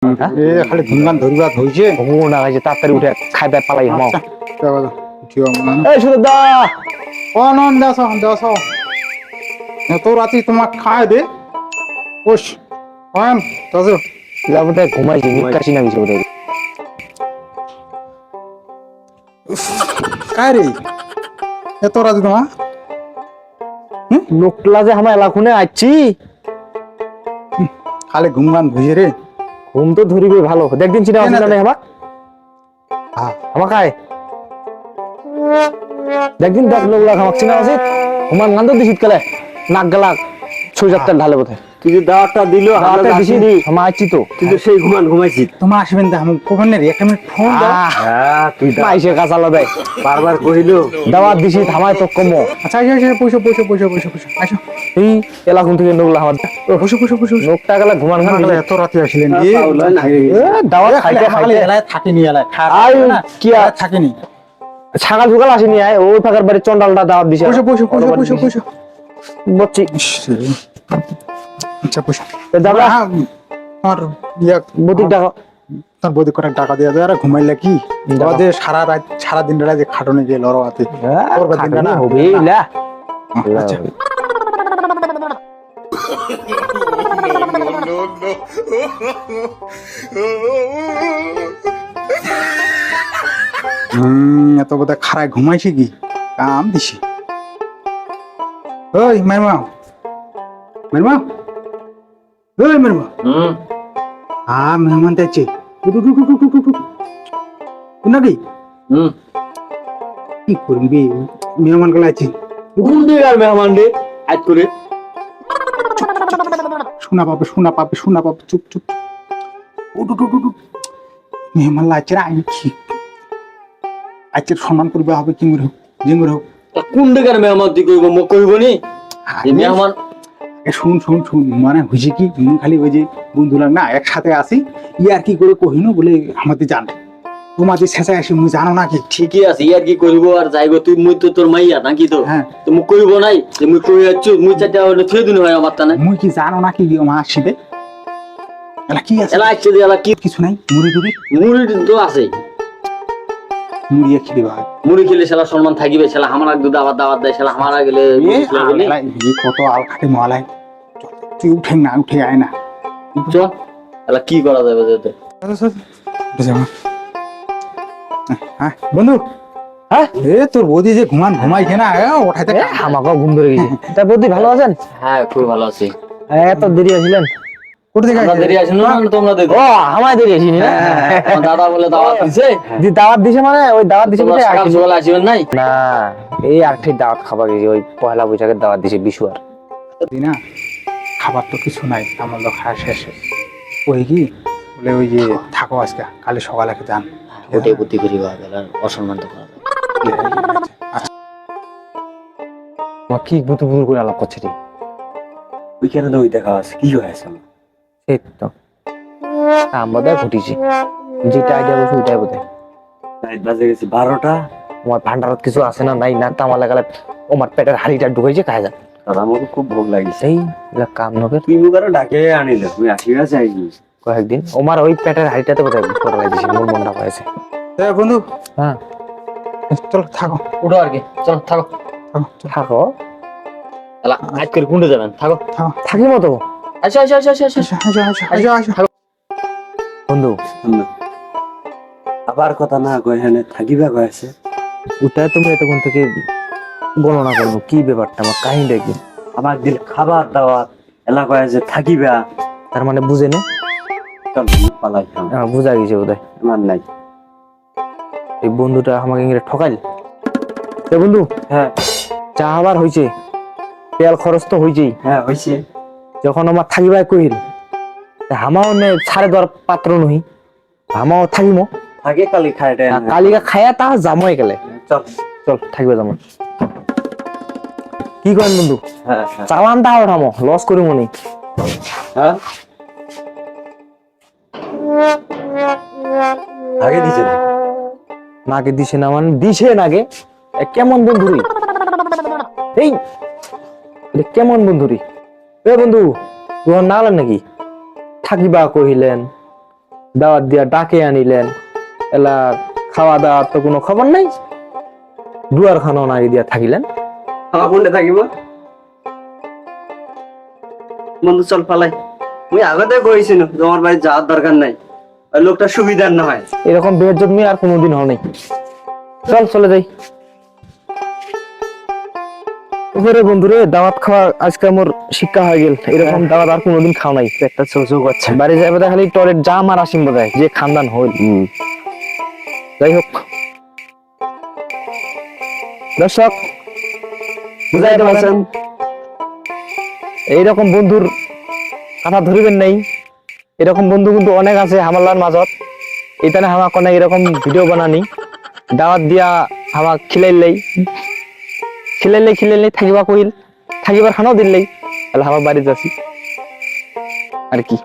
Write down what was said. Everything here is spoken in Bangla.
এ খালি ধুমগান ধরিবা ধইছে ঘুমো না গাইছে তাড়াতাড়ি উঠে খাইবে পালাই হামাও উঠিও এই সুদা নন দাস দাস এত রাতি তোমাক খায় দে ওস অন দাস লাবতে ঘুমাইছি নিকাশি না গেছে ওদের কায় রে এত রাতি তোমা লোকলা যে হামা এলাকুনে আইছি খালি ঘুমগান ধইছে রে ঘুম তো ধরিবে ভালো দেখদিন চিনা আছে না হামা হ্যাঁ হামা খায় দেখদিন দেখ লোকলা হামা চিনা আছে হুমান গান তো দিছিত কালে নাক গলা ছুজাতে ঢালে বোধে তুই যে দাওয়াতটা দিল রাতে দিছি হামা আইছি তো কিন্তু সেই ঘুমাইছি তোমা আসবেন দা আমি কোখানে রে একটা মিনিট ফোন দাও হ্যাঁ তুই মাইসে কাঁচা লবে বারবার কহিল দাওয়াত দিছি থামাই তো কমো আচ্ছা আচ্ছা পয়সা পয়সা পয়সা পয়সা পয়সা আসো এই এলাকুন থেকে লোকলা হামা পয়সা পয়সা পয়সা লোকটা গেলে ঘুমান খান গেলে এত রাতি আসলেন দাওয়াত খাইতে খাইতে এলায় থাকেনি এলায় আই কি আর থাকেনি ছাগল ফুগাল আসেনি আয় ওই ফাঁকার বাড়ি চন্ডালটা দাওয়াত দিছে পয়সা পয়সা পয়সা পয়সা পয়সা বচ্চি আচ্ছা পয়সা দাদা আর ইয়া বুটিক টাকা তার বদি করে টাকা দিয়ে দেয় আর ঘুমাইলে কি যে সারা রাত সারা দিন রাত যে খাটনে গিয়ে লড়ো হাতে করবে দিন না হবে লা আচ্ছা এত কথা খারায় ঘুমাইছি কি কাম দিছি ওই মেরমা মেরমা ওই মেরমা মেহমান দেখছে নাকি কি করবি মেহমান গুলো আছে ঘুম দিয়ে আর মেহমান রে আজ করে শোনা পাবে শোনা পাবে শোনা পাবে চুপ চুপ মেহমান লাগছে না আমি কি আজকে সম্মান করবে হবে কি মরে হোক যে মরে হোক কোন দেখার মেহমান তুই কইব মোক কইব নি মেহমান শুন শুন শুন মানে হয়েছে কি খালি ওই যে বন্ধুরা না একসাথে আসি আর কি করে কহিনো বলে আমাদের জান তোমাদের শেষে আসি মুই জানো নাকি ঠিকই আছে ইয়ার কি করব আর যাইব তুই মুই তো তোর মাইয়া নাকি তো হ্যাঁ তো মুখ কইব নাই যে মুই কই যাচ্ছ মুই চাটা হলে থুই দিন হয় আমার তানে মুই কি জানো নাকি মা আসবে এলা কি আছে এলা আসছে যে এলা কি কিছু নাই মুড়ি টুড়ি মুড়ি তো আছে মুড়িয়ে খেতে ভাই মুড়ি খেলে শালা সম্মান থাকিবে শালা আমার আগে দাওয়াত দাওয়াত দেয় শালা আমার গেলে কত আল খাটে মালাই তুই উঠে না উঠে আয় না চল এলা কি করা যাবে যেতে হ্যাঁ বন্ধু হ্যাঁ এ তোর বৌদি যে ঘুমাইছে না ওঠাইতে আমাকেও ঘুম ধরে গেছে তা বৌদি ভালো আছেন হ্যাঁ খুব ভালো আছি এত দেরি আসলেন কোথা থেকে আমরা দেরি আছি না তোমরা দেখো ও আমায় দেরি আসিনি না আমার দাদা বলে দাওয়াত দিছে দি দাওয়াত দিছে মানে ওই দাওয়াত দিছে তোমরা বলে সকাল সকাল আসবেন নাই না এই আরটি দাওয়াত খাবার গেছে ওই পয়লা বৈশাখের দাওয়াত দিছে বিশু আর না খাবার তো কিছু নাই আমার তো খাওয়া শেষে ওই কি বলে ওই যে থাকো আজকে কালি সকালে যান ওটাই বুদ্ধি করি অসম্মান তো করা কি বুতু বুতু করে আলাপ করছে রে ওইখানে তো ওই দেখা আছে কি হয়েছে সেই তো আমাদের ঘটিছে যেটা আইডিয়া বলছে ওইটাই বোধ হয় বাজে গেছে 12টা আমার ভান্ডারত কিছু আছে না নাই না তামা লাগালে আমার পেটের হাড়িটা ঢুকাইছে খায় যায় দাদা আমার খুব ভোগ লাগিছে এই কাম নবে তুই মুগারও ডাকে আনিলে তুই আসিবা চাইনি কয়েকদিন আমার ওই পেটের হাড়িটাতে বোধহয় করে দিয়েছে মোর মনটা হয়েছে বন্ধু হ্যাঁ চলো থাকো উঠো আর কি চলো থাকো থাকো এলা আজ করে কুন্ডে যাবেন থাকো থাকো থাকি মতো আচ্ছা আচ্ছা আচ্ছা আচ্ছা আচ্ছা বন্ধু আবার কথা না কই হেনে থাকিবা কইছে ওটাই তুমি এতক্ষণ থেকে বর্ণনা করবো কি ব্যাপারটা আমার কাহিনীটা কি আমার দিল খাবার দাওয়াত এলা কইছে থাকিবা তার মানে বুঝে নে চল পালাই বুঝা গেছে বোধ হয় আমার নাই এই বন্ধুটা আমাকে ইংরেজি ঠকাইল এ বন্ধু হ্যাঁ চা আবার হয়েছে তেল খরচ তো হয়েছেই হ্যাঁ হইছে যখন আমার থাকিবাই কহিল হামাও নে ছাড়ে দেওয়ার পাত্র নহি হামাও থাকিম থাকে কালি খাইতে কালিকা খায়া তা যামই গেলে চল চল থাকিবে যাম কি করেন বন্ধু হ্যাঁ চালান তা ওঠামো লস করি মনি হ্যাঁ আগে দিছে নাকে দিছে না মানে দিছে নাগে কেমন বন্ধুরি এই কেমন বন্ধুরি এ বন্ধু তোমার নালেন নাকি থাকিবা কহিলেন দাওয়াত দিয়া ডাকে আনিলেন, এলা খাওয়া দাওয়ার তো কোনো খবর নাই, দুয়ার খানো নাড়ি দিয়া থাকিলেন। আমার কোনটা থাকিব বন্ধু, চল পালাই। মুই আগতে কইছিল তোমার বাড়ি যাওয়ার দরকার নাই, ওই লোকটা সুবিধার না হয়। এরকম বেজ্জত মেয়ে আর কোনোদিন হও নাই। চল চলে যাই। ওরে বন্ধুরে, দাওয়াত খাওয়া আজকে মোর শিক্ষা হয়ে গেল, এরকম দাওয়াত আর কোনোদিন খাও নাই। একটা চৌচৌ করছে। বাড়ি যাই বোধহয় খালি টয়লেট জাম আর আসিম বোধহয়, যে খানদান হইল। যাই হোক, দর্শক বুঝাইতে পারছেন, এইরকম বন্ধুর কথা ধরিবেন নাই। এরকম বন্ধু কিন্তু অনেক আছে হামালার মাঝত। এখানে হামাক অনেক এরকম ভিডিও বানানি, দাওয়াত দিয়া হামাক খিলাইলেই থাকিবা কইল, থাকিবার খানাও দিলেই, তাহলে আমার বাড়ি যাচ্ছি আর কি।